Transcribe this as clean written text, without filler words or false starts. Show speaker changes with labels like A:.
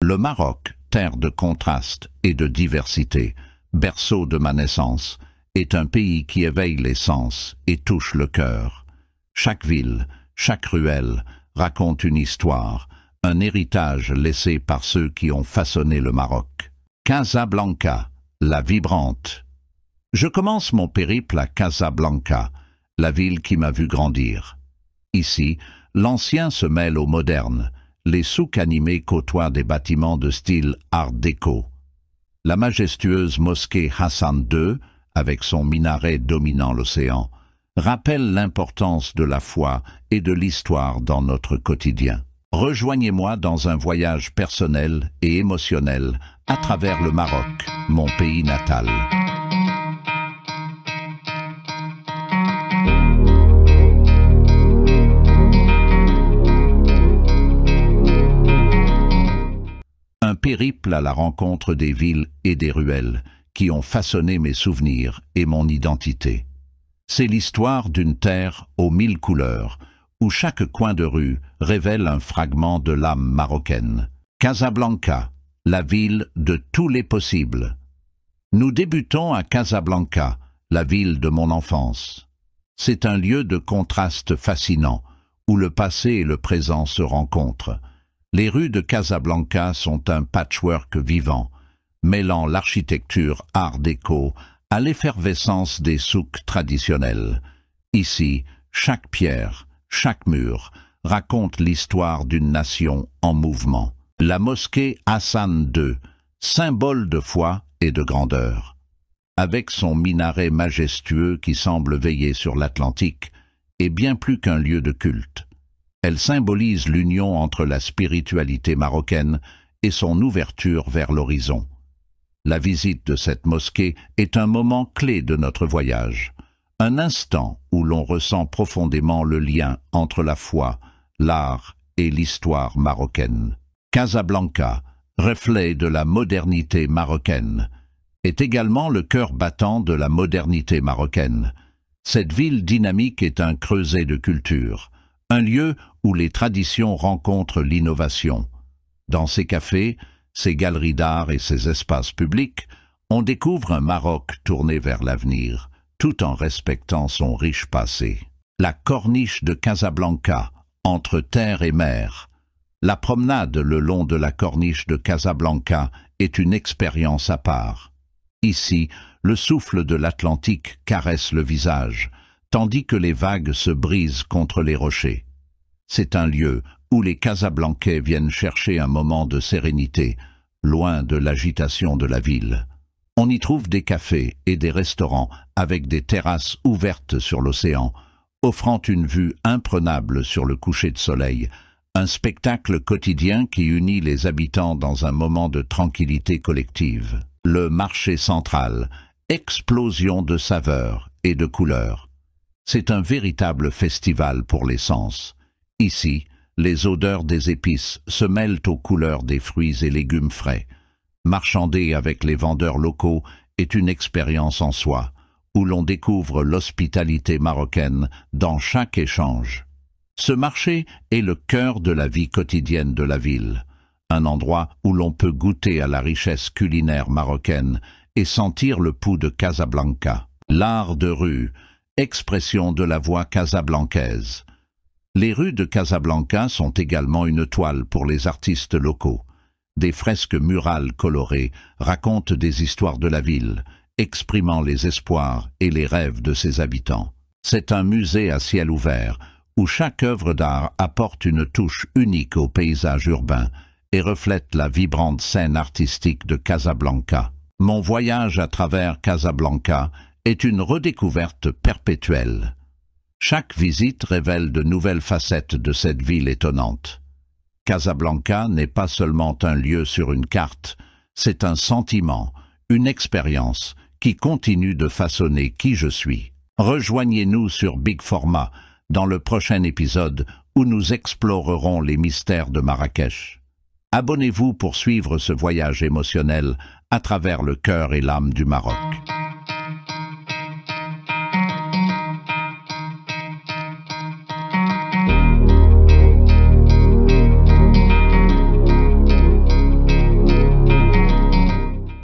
A: Le Maroc, terre de contrastes et de diversité, berceau de ma naissance, est un pays qui éveille les sens et touche le cœur. Chaque ville, chaque ruelle raconte une histoire, un héritage laissé par ceux qui ont façonné le Maroc. Casablanca, la vibrante. Je commence mon périple à Casablanca, la ville qui m'a vu grandir. Ici, l'ancien se mêle au moderne. Les souks animés côtoient des bâtiments de style art déco. La majestueuse mosquée Hassan II, avec son minaret dominant l'océan, rappelle l'importance de la foi et de l'histoire dans notre quotidien. Rejoignez-moi dans un voyage personnel et émotionnel à travers le Maroc, mon pays natal. Un périple à la rencontre des villes et des ruelles qui ont façonné mes souvenirs et mon identité. C'est l'histoire d'une terre aux 1000 couleurs, où chaque coin de rue révèle un fragment de l'âme marocaine. Casablanca, la ville de tous les possibles. Nous débutons à Casablanca, la ville de mon enfance. C'est un lieu de contraste fascinant, où le passé et le présent se rencontrent. Les rues de Casablanca sont un patchwork vivant, mêlant l'architecture art déco à l'effervescence des souks traditionnels. Ici, chaque pierre, chaque mur raconte l'histoire d'une nation en mouvement. La mosquée Hassan II, symbole de foi et de grandeur. Avec son minaret majestueux qui semble veiller sur l'Atlantique, est bien plus qu'un lieu de culte. Elle symbolise l'union entre la spiritualité marocaine et son ouverture vers l'horizon. La visite de cette mosquée est un moment clé de notre voyage, un instant où l'on ressent profondément le lien entre la foi, l'art et l'histoire marocaine. Casablanca, reflet de la modernité marocaine, est également le cœur battant de la modernité marocaine. Cette ville dynamique est un creuset de culture, un lieu où les traditions rencontrent l'innovation. Dans ses cafés, ses galeries d'art et ses espaces publics, on découvre un Maroc tourné vers l'avenir, tout en respectant son riche passé. La corniche de Casablanca, entre terre et mer. La promenade le long de la corniche de Casablanca est une expérience à part. Ici, le souffle de l'Atlantique caresse le visage, tandis que les vagues se brisent contre les rochers. C'est un lieu où les Casablancais viennent chercher un moment de sérénité, loin de l'agitation de la ville. On y trouve des cafés et des restaurants avec des terrasses ouvertes sur l'océan, offrant une vue imprenable sur le coucher de soleil, un spectacle quotidien qui unit les habitants dans un moment de tranquillité collective. Le marché central, explosion de saveurs et de couleurs. C'est un véritable festival pour les sens. Ici, les odeurs des épices se mêlent aux couleurs des fruits et légumes frais. Marchander avec les vendeurs locaux est une expérience en soi, où l'on découvre l'hospitalité marocaine dans chaque échange. Ce marché est le cœur de la vie quotidienne de la ville, un endroit où l'on peut goûter à la richesse culinaire marocaine et sentir le pouls de Casablanca. L'art de rue, expression de la voix casablancaise. Les rues de Casablanca sont également une toile pour les artistes locaux. Des fresques murales colorées racontent des histoires de la ville, exprimant les espoirs et les rêves de ses habitants. C'est un musée à ciel ouvert, où chaque œuvre d'art apporte une touche unique au paysage urbain et reflète la vibrante scène artistique de Casablanca. Mon voyage à travers Casablanca est une redécouverte perpétuelle. Chaque visite révèle de nouvelles facettes de cette ville étonnante. Casablanca n'est pas seulement un lieu sur une carte, c'est un sentiment, une expérience qui continue de façonner qui je suis. Rejoignez-nous sur Big Format dans le prochain épisode où nous explorerons les mystères de Marrakech. Abonnez-vous pour suivre ce voyage émotionnel à travers le cœur et l'âme du Maroc.